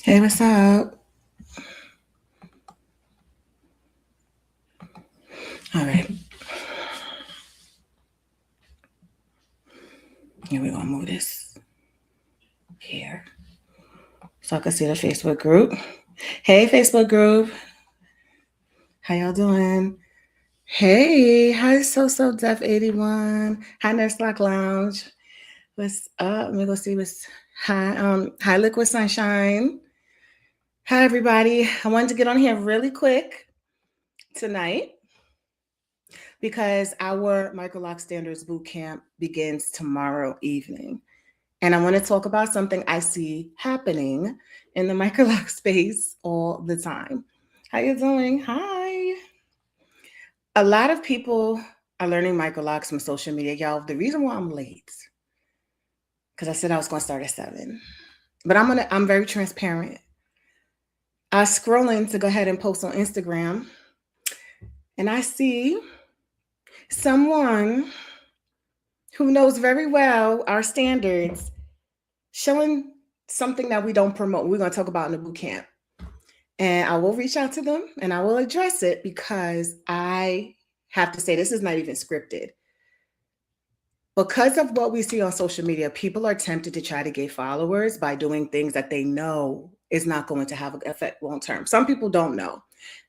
Hey, what's up? All right. Here we're gonna move this here so I can see the Facebook group. Hey, Facebook group. How y'all doing? Hey, hi, So Def 81. Hi, Nurse Lock Lounge. What's up? Let me go see what's hi, Liquid Sunshine. Hi, everybody. I wanted to get on here really quick tonight because our Microloc Standards Bootcamp begins tomorrow evening. And I want to talk about something I see happening in the Microloc space all the time. How you doing? Hi. A lot of people are learning Microlocs from social media. Y'all, the reason why I'm late, because I said I was going to start at 7. But I'm very transparent. I was scrolling to go ahead and post on Instagram, and I see someone who knows very well our standards showing something that we don't promote. We're going to talk about in the boot camp. And I will reach out to them and I will address it because I have to say this is not even scripted. Because of what we see on social media, people are tempted to try to get followers by doing things that they know is not going to have an effect long term. Some people don't know,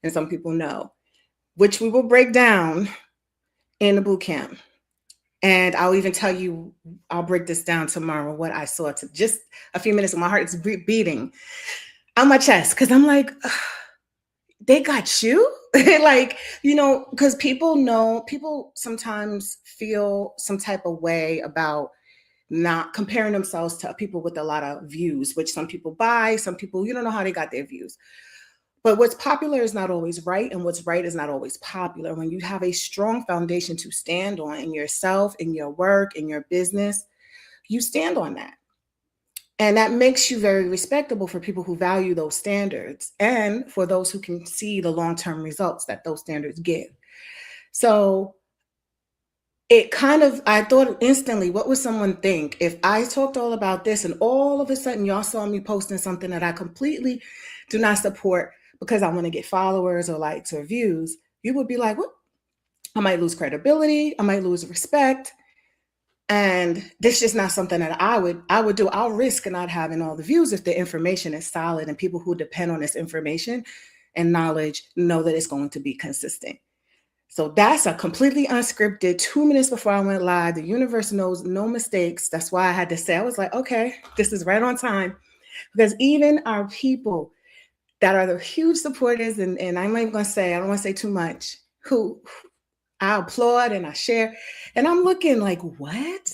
and some people know, which we will break down in the boot camp. And I'll even tell you, I'll break this down tomorrow, what I saw. To just a few minutes, my heart is beating on my chest because I'm like, they got you. Like, because people sometimes feel some type of way about not comparing themselves to people with a lot of views, which some people buy, some people, you don't know how they got their views. But what's popular is not always right, and what's right is not always popular. When you have a strong foundation to stand on in yourself, in your work, in your business, you stand on that. And that makes you very respectable for people who value those standards and for those who can see the long-term results that those standards give. So I thought instantly, what would someone think if I talked all about this and all of a sudden y'all saw me posting something that I completely do not support because I want to get followers or likes or views? You would be like, what? I might lose credibility. I might lose respect. And this is just not something that I would do. I'll risk not having all the views if the information is solid and people who depend on this information and knowledge know that it's going to be consistent. So that's a completely unscripted 2 minutes before I went live. The universe knows no mistakes. That's why I had to say, I was like, okay, this is right on time. Because even our people that are the huge supporters, and I'm not even going to say, I don't want to say too much, who I applaud and I share. And I'm looking like, what?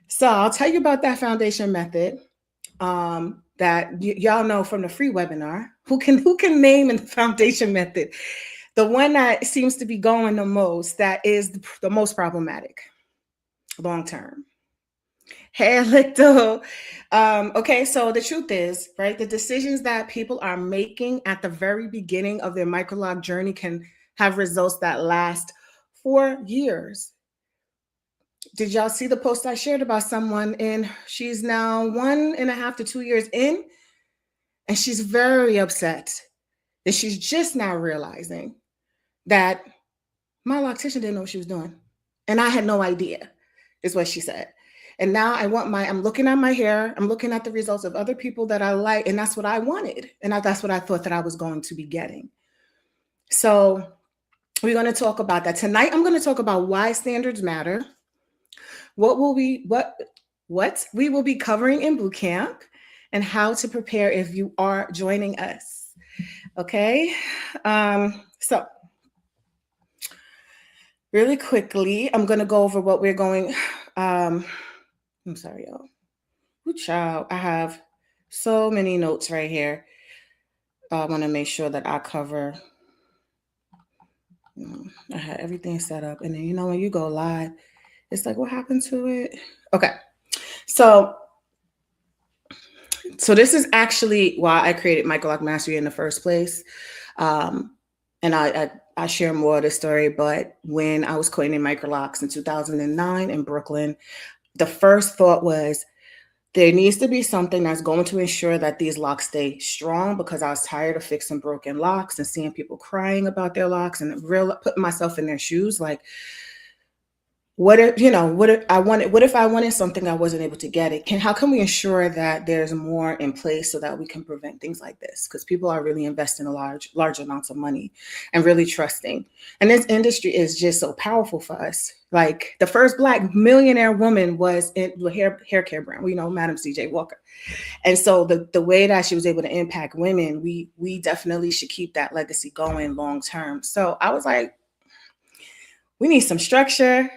So I'll tell you about that foundation method that y'all know from the free webinar. Who can name the foundation method? The one that seems to be going the most, that is the most problematic long term. Hey, Licto. Okay, so the truth is, right, the decisions that people are making at the very beginning of their Microloc journey can have results that last 4 years. Did y'all see the post I shared about someone she's now 1.5 to 2 years in, and she's very upset that she's just now realizing that my loctician didn't know what she was doing. And I had no idea, is what she said. And now I'm looking at my hair, I'm looking at the results of other people that I like, and that's what I wanted. And that's what I thought that I was going to be getting. So we're going to talk about that. Tonight, I'm going to talk about why standards matter, what we will be covering in boot camp, and how to prepare if you are joining us. Okay, so really quickly, I'm going to go over what we're going. I'm sorry, y'all. Ooh, child, I have so many notes right here. I want to make sure that I cover. I had everything set up, and then when you go live, it's like, what happened to it? Okay, so this is actually why I created Microloc Mastery in the first place. And I share more of the story, but when I was coining Microlocs in 2009 in Brooklyn, the first thought was, There needs to be something that's going to ensure that these locks stay strong, because I was tired of fixing broken locks and seeing people crying about their locks and putting myself in their shoes. Like, what if, what if I wanted something I wasn't able to get it? How can we ensure that there's more in place so that we can prevent things like this? Because people are really investing large amounts of money and really trusting. And this industry is just so powerful for us. Like, the first Black millionaire woman was in the hair care brand, Madam CJ Walker. And so the way that she was able to impact women, we definitely should keep that legacy going long term. So I was like, we need some structure.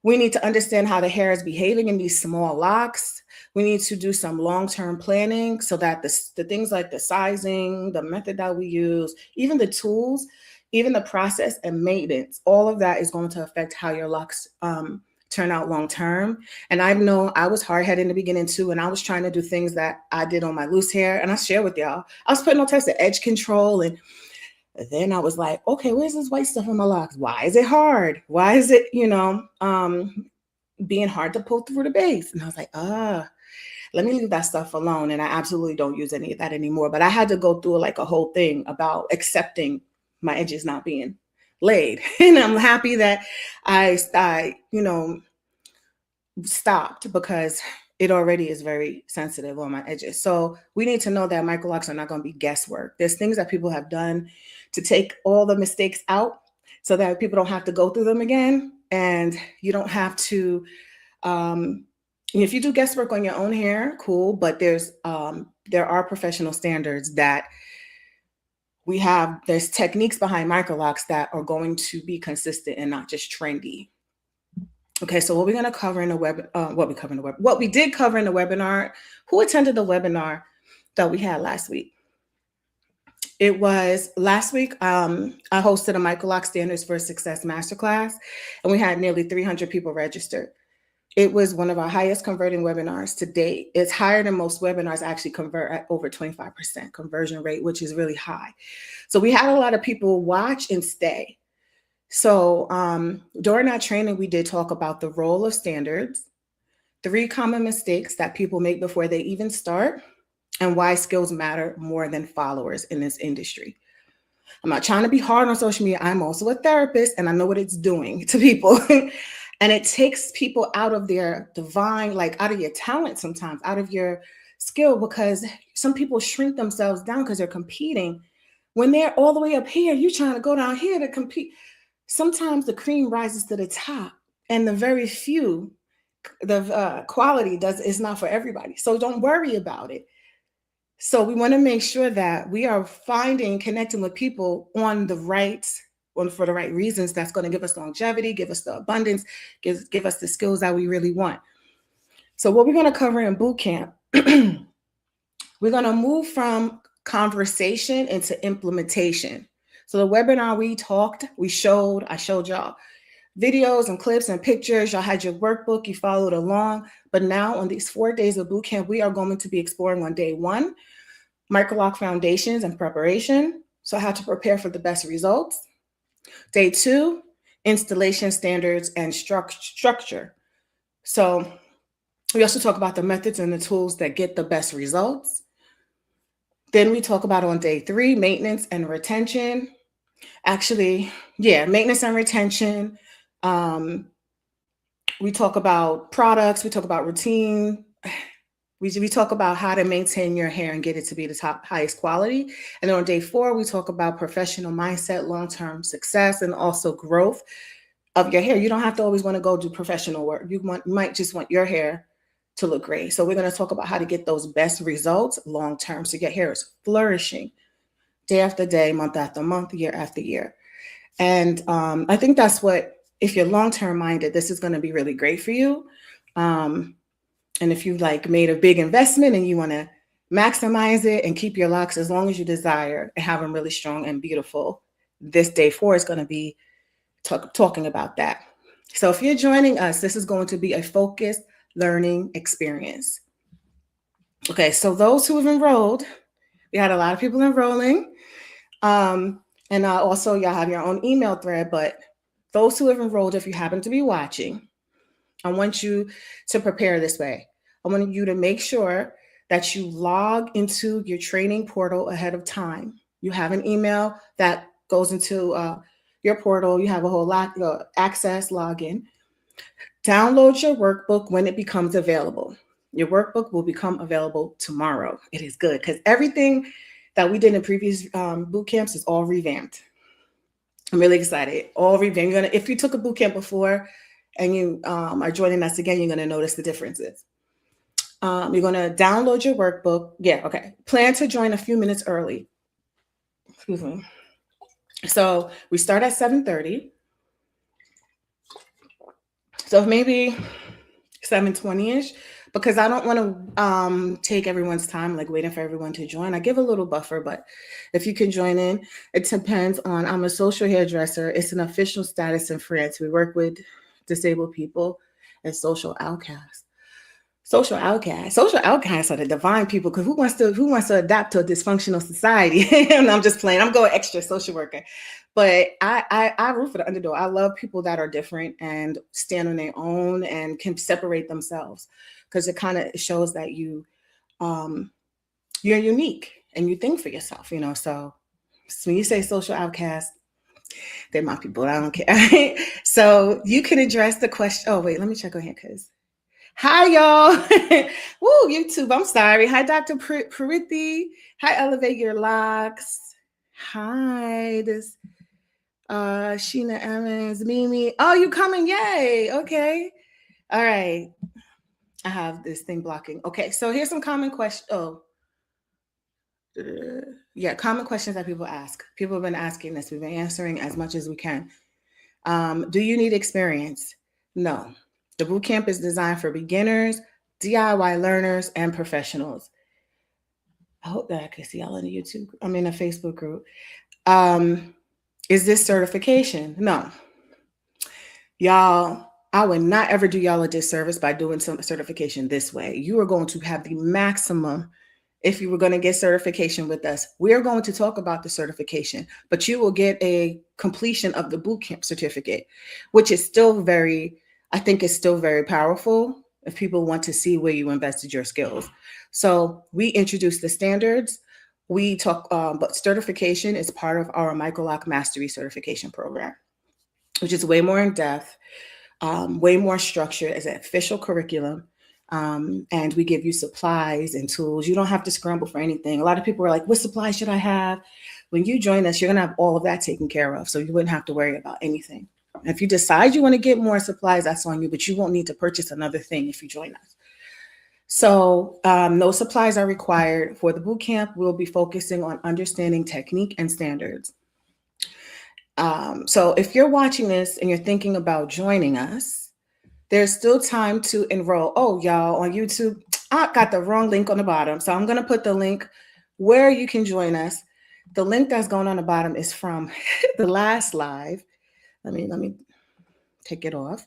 We need to understand how the hair is behaving in these small locks. We need to do some long-term planning so that the things like the sizing, the method that we use, even the tools, even the process and maintenance, all of that is going to affect how your locks turn out long-term. And I know I was hard-headed in the beginning too, and I was trying to do things that I did on my loose hair. And I share with y'all, I was putting all types of edge control, and then I was like, okay, where's this white stuff on my locks? Why is it hard? Why is it, being hard to pull through the base? And I was like, let me leave that stuff alone. And I absolutely don't use any of that anymore. But I had to go through like a whole thing about accepting my edges not being laid. And I'm happy that I stopped, because it already is very sensitive on my edges. So we need to know that Microlocs are not going to be guesswork. There's things that people have done to take all the mistakes out so that people don't have to go through them again. And you don't have to, if you do guesswork on your own hair, cool. But there are professional standards that we have. There's techniques behind Microlocs that are going to be consistent and not just trendy. Okay, so what we're going to cover in the what we did cover in the webinar. Who attended the webinar that we had last week? It was last week. I hosted a Microloc Standards for Success Masterclass, and we had nearly 300 people registered. It was one of our highest converting webinars to date. It's higher than most webinars actually convert at over 25% conversion rate, which is really high. So we had a lot of people watch and stay. So during our training, we did talk about the role of standards, 3 common mistakes that people make before they even start, and why skills matter more than followers in this industry. I'm not trying to be hard on social media. I'm also a therapist, and I know what it's doing to people. And it takes people out of their divine, like out of your talent sometimes, out of your skill, because some people shrink themselves down because they're competing. When they're all the way up here, you're trying to go down here to compete. Sometimes the cream rises to the top, and the very few, the quality is not for everybody. So don't worry about it. So we want to make sure that we are connecting with people for the right reasons. That's going to give us longevity, give us the abundance, give us the skills that we really want. So what we're going to cover in boot camp, we're going to move from conversation into implementation. So the webinar I showed y'all videos and clips and pictures. Y'all had your workbook, you followed along. But now on these 4 days of boot camp, we are going to be exploring on day 1, Microloc foundations and preparation. So how to prepare for the best results. Day 2, installation standards and structure. So we also talk about the methods and the tools that get the best results. Then we talk about on day 3, maintenance and retention. Maintenance and retention. We talk about products. We talk about routine. We talk about how to maintain your hair and get it to be the highest quality. And then on day 4, we talk about professional mindset, long-term success, and also growth of your hair. You don't have to always want to go do professional work. You might just want your hair to look great. So we're going to talk about how to get those best results long-term so your hair is flourishing day after day, month after month, year after year. And I think that's if you're long-term minded, this is going to be really great for you. And if you made a big investment and you want to maximize it and keep your locks as long as you desire and have them really strong and beautiful, this day 4 is going to be talking about that. So if you're joining us, this is going to be a focused learning experience. Okay, so those who have enrolled, we had a lot of people enrolling. And also y'all have your own email thread, but those who have enrolled, if you happen to be watching, I want you to prepare this way. I want you to make sure that you log into your training portal ahead of time. You have an email that goes into your portal. You have a whole lot of access login. Download your workbook when it becomes available. Your workbook will become available tomorrow. It is good because everything that we did in previous boot camps is all revamped. I'm really excited. All revamped. If you took a boot camp before and you are joining us again, you're going to notice the differences. You're going to download your workbook. Yeah, okay. Plan to join a few minutes early. Excuse me. So we start at 7:30. So maybe 7:20-ish, because I don't want to take everyone's time, like waiting for everyone to join. I give a little buffer, but if you can join in, it depends on, I'm a social hairdresser. It's an official status in France. We work with disabled people and social outcasts. Social outcasts are the divine people, because who wants to adapt to a dysfunctional society? And I'm just playing. I'm going extra social worker, but I root for the underdog. I love people that are different and stand on their own and can separate themselves, because it kind of shows that you're unique and you think for yourself. So when you say social outcast, they're my people. I don't care. So you can address the question. Oh wait, let me check on here, because. Hi, y'all. Woo, YouTube. I'm sorry. Hi, Dr. Parithi. Hi, Elevate Your Locks. Hi, this Sheena Evans, Mimi. Oh, you coming? Yay. Okay. All right. I have this thing blocking. Okay, so here's some common questions. Common questions that people ask. People have been asking this. We've been answering as much as we can. Do you need experience? No. The bootcamp is designed for beginners, DIY learners, and professionals. I hope that I can see y'all in the YouTube. I'm in a Facebook group. Is this certification? No. Y'all, I would not ever do y'all a disservice by doing some certification this way. You are going to have the maximum if you were going to get certification with us. We're going to talk about the certification, but you will get a completion of the bootcamp certificate, which is still I think it's still very powerful if people want to see where you invested your skills. So we introduce the standards. We talk, but certification is part of our Microloc Mastery certification program, which is way more in depth, way more structured as an official curriculum. And we give you supplies and tools. You don't have to scramble for anything. A lot of people are like, what supplies should I have? When you join us, you're going to have all of that taken care of. So you wouldn't have to worry about anything. If you decide you want to get more supplies, that's on you, but you won't need to purchase another thing if you join us. So no supplies are required. For the bootcamp, we'll be focusing on understanding technique and standards. So if you're watching this and you're thinking about joining us, there's still time to enroll. Oh, y'all, on YouTube, I got the wrong link on the bottom. So I'm going to put the link where you can join us. The link that's going on the bottom is from the last live. Let me take it off.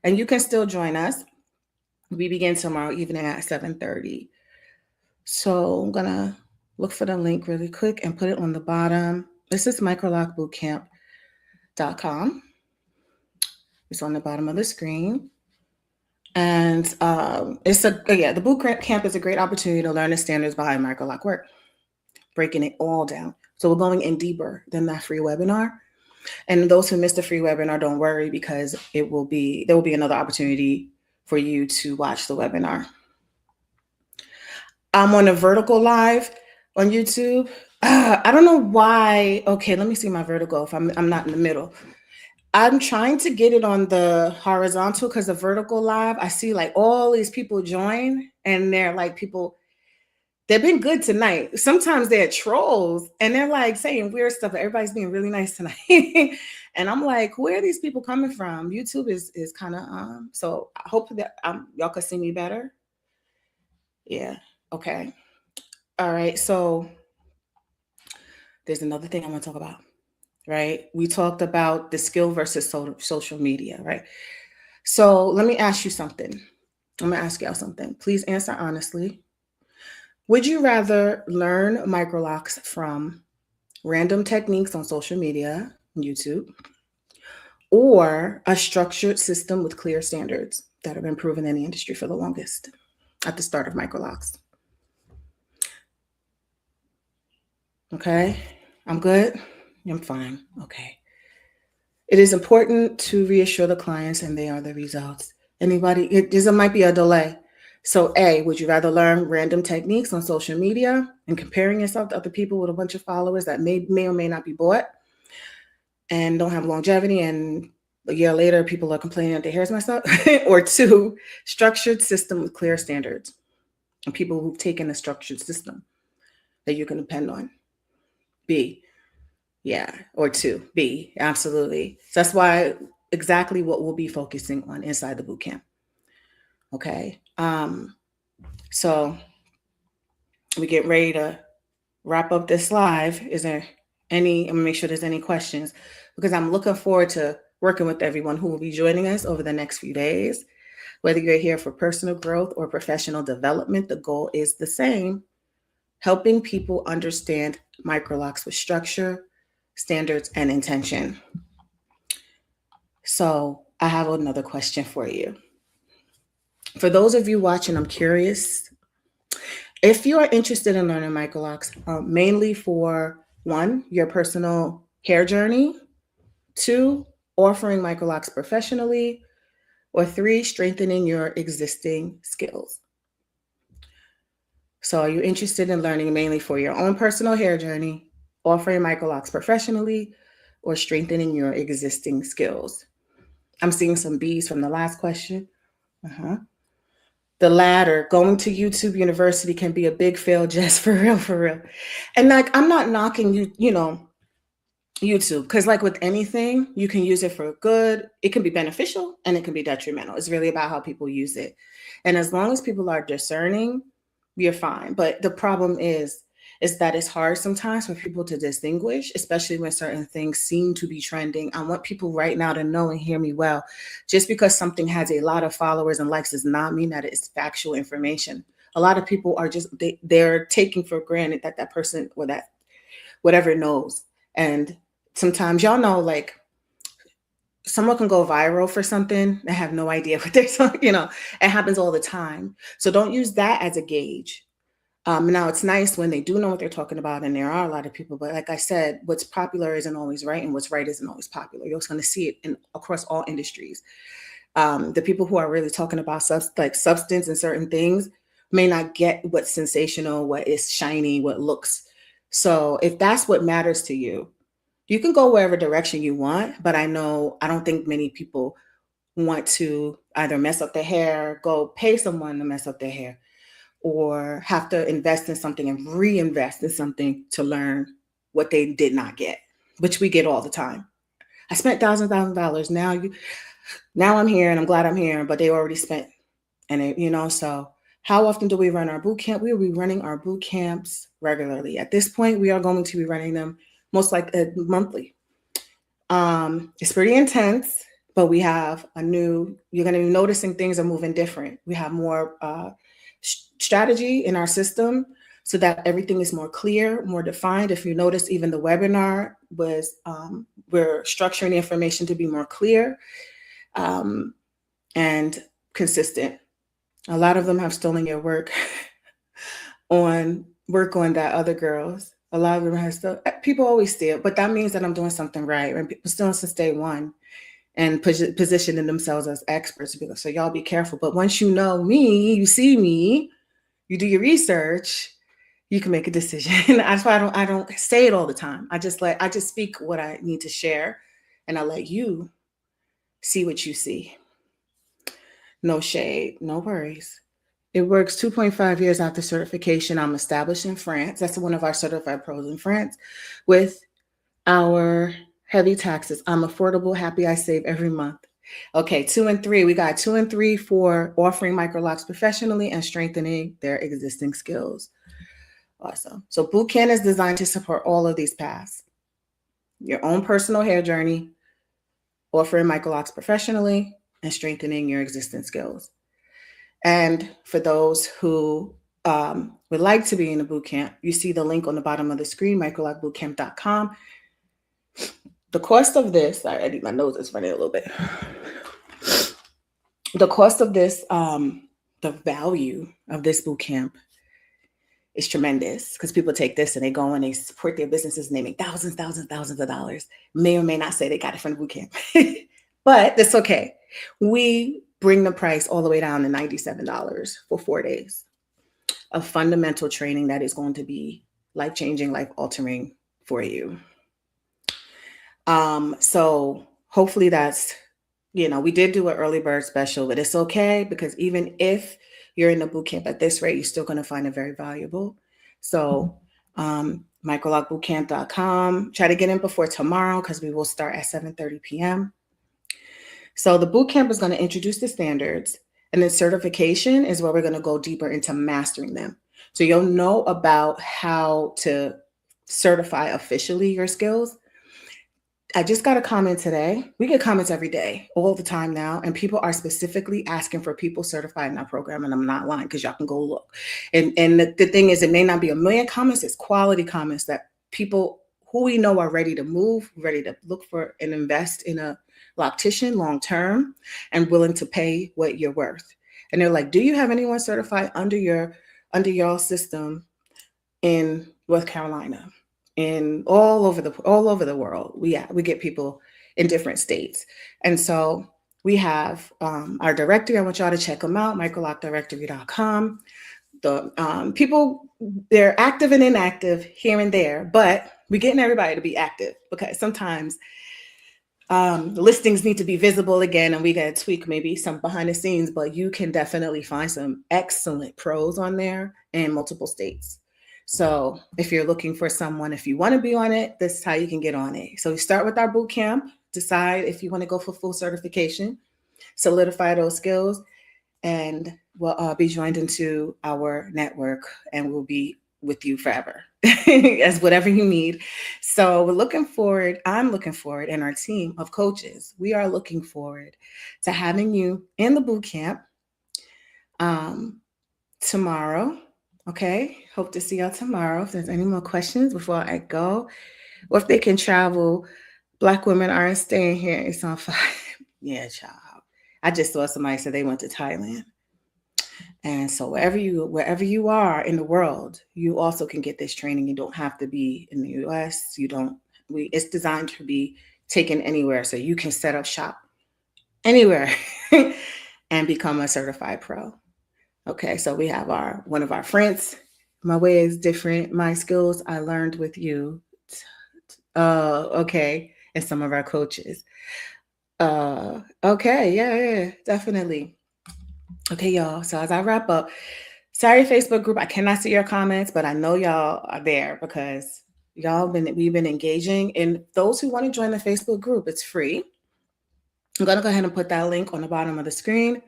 And you can still join us. We begin tomorrow evening at 7:30. So I'm going to look for the link really quick and put it on the bottom. This is microlocbootcamp.com. It's on the bottom of the screen. And the boot camp is a great opportunity to learn the standards behind Microloc work, breaking it all down. So we're going in deeper than that free webinar. And those who missed the free webinar, don't worry, because there will be another opportunity for you to watch the webinar. I'm on a vertical live on YouTube. I don't know why. Okay, let me see my vertical if I'm not in the middle. I'm trying to get it on the horizontal, because the vertical live, I see like all these people join, and they're like people, they've been good tonight. Sometimes they're trolls and they're like saying weird stuff, but everybody's being really nice tonight. And I'm like, where are these people coming from? YouTube is kind of, so I hope that y'all can see me better. Yeah. Okay. All right. So there's another thing I want to talk about. Right? We talked about the skill versus social media, right? So let me ask you something. I'm going to ask y'all something. Please answer honestly. Would you rather learn Microlocs from random techniques on social media, YouTube, or a structured system with clear standards that have been proven in the industry for the longest? at the start of Microlocs. Okay, I'm good. I'm fine. Okay. It is important to reassure the clients and they are the results. There might be a delay. So A, would you rather learn random techniques on social media and comparing yourself to other people with a bunch of followers that may or may not be bought and don't have longevity, and a year later people are complaining that their hair's messed up? Or 2, structured system with clear standards and people who've taken a structured system that you can depend on? B, yeah, or 2, B, absolutely. So that's why exactly what we'll be focusing on inside the bootcamp. Okay. So we get ready to wrap up this live. Is there I'm gonna make sure there's any questions, because I'm looking forward to working with everyone who will be joining us over the next few days. Whether you're here for personal growth or professional development, the goal is the same: helping people understand Microlocs with structure, standards, and intention. So I have another question for you. For those of you watching, I'm curious if you are interested in learning Microlocs, mainly for 1, your personal hair journey, 2, offering Microlocs professionally, or 3, strengthening your existing skills. So are you interested in learning mainly for your own personal hair journey, offering Microlocs professionally, or strengthening your existing skills? I'm seeing some B's from the last question. The latter, going to YouTube University can be a big fail, just for real. And like, I'm not knocking YouTube, because like with anything, you can use it for good. It can be beneficial and it can be detrimental. It's really about how people use it. And as long as people are discerning, you're fine. But the problem is that it's hard sometimes for people to distinguish, especially when certain things seem to be trending. I want people right now to know and hear me well. Just because something has a lot of followers and likes does not mean that it's factual information. A lot of people are just, they're taking for granted that that person or that whatever knows. And sometimes, y'all know, like, someone can go viral for something and have no idea what they're talking, it happens all the time. So don't use that as a gauge. Now, it's nice when they do know what they're talking about, and there are a lot of people, but like I said, what's popular isn't always right, and what's right isn't always popular. You're just going to see it across all industries. The people who are really talking about substance and certain things may not get what's sensational, what is shiny, what looks. So if that's what matters to you, you can go wherever direction you want, but I don't think many people want to either mess up their hair, go pay someone to mess up their hair, or have to invest in something and reinvest in something to learn what they did not get, which we get all the time. I spent thousands of dollars. Now I'm here and I'm glad I'm here, but they already spent. And so how often do we run our boot camp? We will be running our boot camps regularly. At this point, we are going to be running them most likely monthly. It's pretty intense, but we have you're going to be noticing things are moving different. We have more strategy in our system so that everything is more clear, more defined. If you notice, even the webinar was, we're structuring the information to be more clear and consistent. A lot of them have stolen your work on that other girls. A lot of them have people always steal, but that means that I'm doing something right. And people stealing since day one and positioning themselves as experts. So y'all be careful. But once you know me, you see me, you do your research, you can make a decision. That's why I don't say it all the time. I just speak what I need to share, and I let you see what you see. No shade, no worries. It works 2.5 years after certification. I'm established in France. That's one of our certified pros in France. With our heavy taxes, I'm affordable, happy, I save every month. Okay, 2 and 3. We got 2 and 3 for offering Microlocs professionally and strengthening their existing skills. Awesome. So Bootcamp is designed to support all of these paths. Your own personal hair journey, offering Microlocs professionally, and strengthening your existing skills. And for those who would like to be in the bootcamp, you see the link on the bottom of the screen, microlocbootcamp.com. The cost of this, sorry, my nose is running a little bit. The cost of this the value of this boot camp is tremendous, because people take this and they go and they support their businesses and they make thousands of dollars. May or may not say they got it from the boot camp, but that's okay. We bring the price all the way down to $97 for 4 days of fundamental training that is going to be life-changing, life-altering for you. So hopefully that's, we did do an early bird special, but it's okay, because even if you're in the bootcamp at this rate, you're still going to find it very valuable. So microlocbootcamp.com. Try to get in before tomorrow, because we will start at 7:30 p.m. So the bootcamp is going to introduce the standards, and then certification is where we're going to go deeper into mastering them. So you'll know about how to certify officially your skills. I just got a comment today. We get comments every day, all the time now, and people are specifically asking for people certified in our program, and I'm not lying, because y'all can go look. And the thing is, it may not be a million comments, it's quality comments that people who we know are ready to move, ready to look for and invest in a loctician long-term, and willing to pay what you're worth. And they're like, do you have anyone certified under your system in North Carolina? In all over the world. We get people in different states. And so we have our directory. I want y'all to check them out, microlocdirectory.com. The people, they're active and inactive here and there, but we're getting everybody to be active, because sometimes listings need to be visible again, and we got to tweak maybe some behind the scenes, but you can definitely find some excellent pros on there in multiple states. So if you're looking for someone, if you want to be on it, this is how you can get on it. So we start with our boot camp, decide if you want to go for full certification, solidify those skills, and we'll be joined into our network, and we'll be with you forever as whatever you need. So I'm looking forward, and our team of coaches, we are looking forward to having you in the boot camp tomorrow. Okay, hope to see y'all tomorrow. If there's any more questions before I go, or if they can travel, Black women aren't staying here. It's on fire. Yeah, child. I just saw somebody say they went to Thailand. And so wherever you are in the world, you also can get this training. You don't have to be in the US. It's designed to be taken anywhere. So you can set up shop anywhere and become a certified pro. Okay, so we have one of our friends. My way is different. My skills I learned with you. Okay, and some of our coaches. Okay, yeah, definitely. Okay, y'all. So as I wrap up, sorry, Facebook group, I cannot see your comments, but I know y'all are there because we've been engaging. And those who want to join the Facebook group, it's free. I'm gonna go ahead and put that link on the bottom of the screen,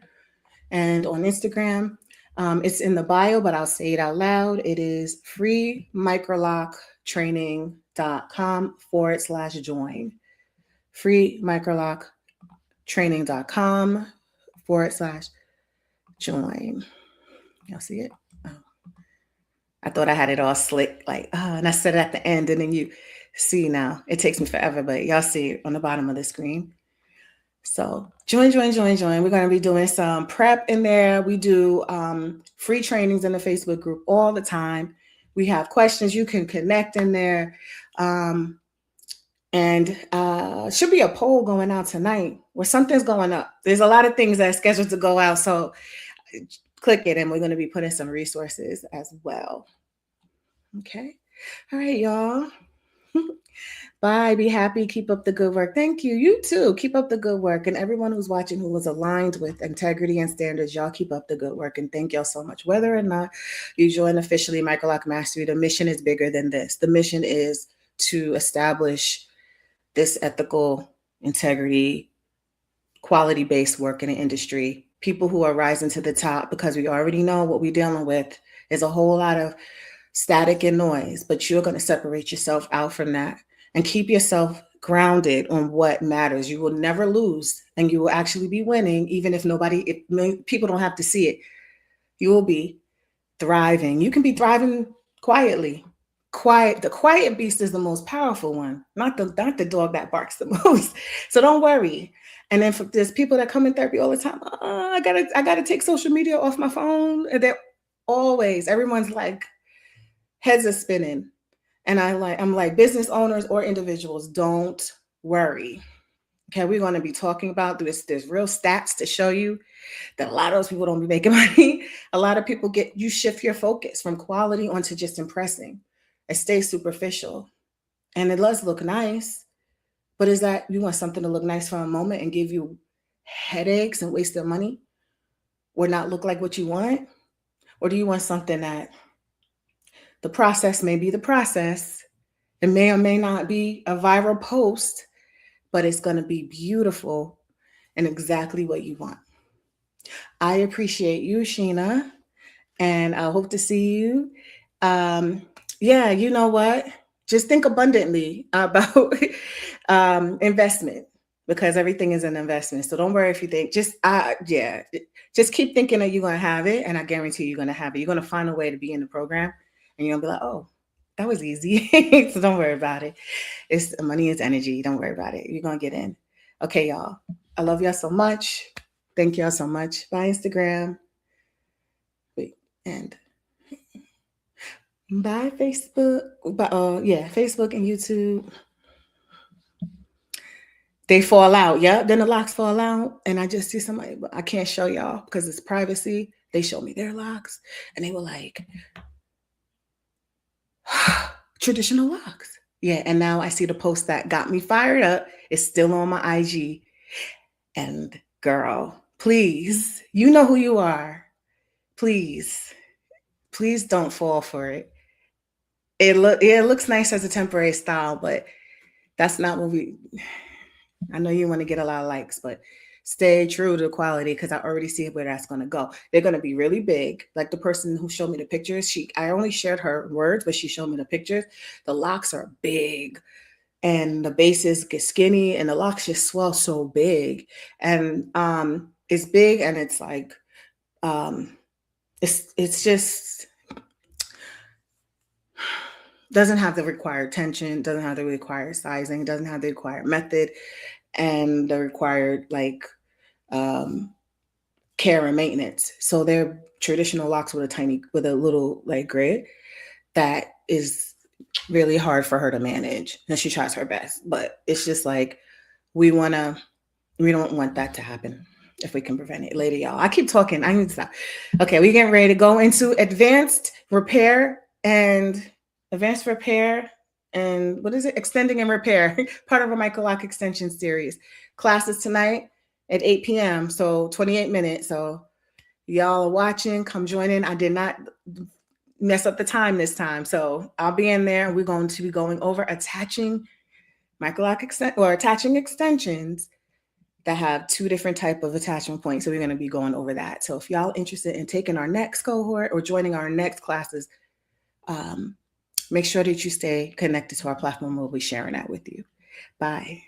and on Instagram. It's in the bio, but I'll say it out loud. It is free microloctraining.com/join. Free microloctraining.com/join. Y'all see it? Oh. I thought I had it all slick, and I said it at the end, and then you see now. It takes me forever, but y'all see it on the bottom of the screen. So join. We're going to be doing some prep in there. We do free trainings in the Facebook group all the time. We have questions. You can connect in there. And should be a poll going out tonight where something's going up. There's a lot of things that are scheduled to go out. So click it, and we're going to be putting some resources as well. Okay. All right, y'all. Bye. Be happy. Keep up the good work. Thank you. You too. Keep up the good work. And everyone who's watching who was aligned with integrity and standards, y'all keep up the good work. And thank y'all so much. Whether or not you join officially Microloc Mastery, the mission is bigger than this. The mission is to establish this ethical, integrity, quality-based work in the industry. People who are rising to the top, because we already know what we're dealing with is a whole lot of static and noise, but you're going to separate yourself out from that and keep yourself grounded on what matters. You will never lose, and you will actually be winning, even if people don't have to see it. You will be thriving. You can be thriving quietly. The quiet beast is the most powerful one, not the dog that barks the most. So don't worry. And then there's people that come in therapy all the time. I gotta take social media off my phone. And they're always, everyone's like, heads are spinning. And I'm like, business owners or individuals, don't worry. Okay, we're going to be talking about this. There's real stats to show you that a lot of those people don't be making money. A lot of people you shift your focus from quality onto just impressing. It stays superficial. And it does look nice, but is that you want something to look nice for a moment and give you headaches and waste your money or not look like what you want? Or do you want something that the process may be the process? It may or may not be a viral post, but it's going to be beautiful and exactly what you want. I appreciate you, Sheena, and I hope to see you. Yeah, you know what? Just think abundantly about investment, because everything is an investment. So don't worry if you think, just keep thinking that you're going to have it, and I guarantee you're going to have it. You're going to find a way to be in the program, and you're going to be like, oh, that was easy. So don't worry about it. It's money is energy. Don't worry about it. You're going to get in. Okay, y'all. I love y'all so much. Thank y'all so much. Bye, Instagram. Wait, and bye, Facebook. Facebook and YouTube. They fall out. Yep. Then the locks fall out. And I just see somebody, but I can't show y'all because it's privacy. They showed me their locks and they were like, traditional locks. Yeah. And now I see the post that got me fired up. It's still on my IG. And girl, please, you know who you are. Please don't fall for it. It looks nice as a temporary style, but that's not what I know you want to get a lot of likes, but stay true to quality, because I already see where that's going to go. They're going to be really big. Like the person who showed me the pictures, I only shared her words, but she showed me the pictures. The locks are big and the bases get skinny and the locks just swell so big. And it's big and it's like, it's just doesn't have the required tension, doesn't have the required sizing, doesn't have the required method and the required care and maintenance. So they're traditional locks with a little like grid that is really hard for her to manage, and she tries her best. But it's just like we don't want that to happen if we can prevent it. Later, y'all. I keep talking. I need to stop. Okay, we're getting ready to go into advanced repair and what is it? Extending and repair, part of a Microloc extension series. Classes tonight at 8 p.m. So 28 minutes. So y'all are watching, come join in. I did not mess up the time this time. So I'll be in there. We're going to be going over attaching attaching extensions that have two different type of attachment points. So we're going to be going over that. So if y'all interested in taking our next cohort or joining our next classes, make sure that you stay connected to our platform. We'll be sharing that with you. Bye.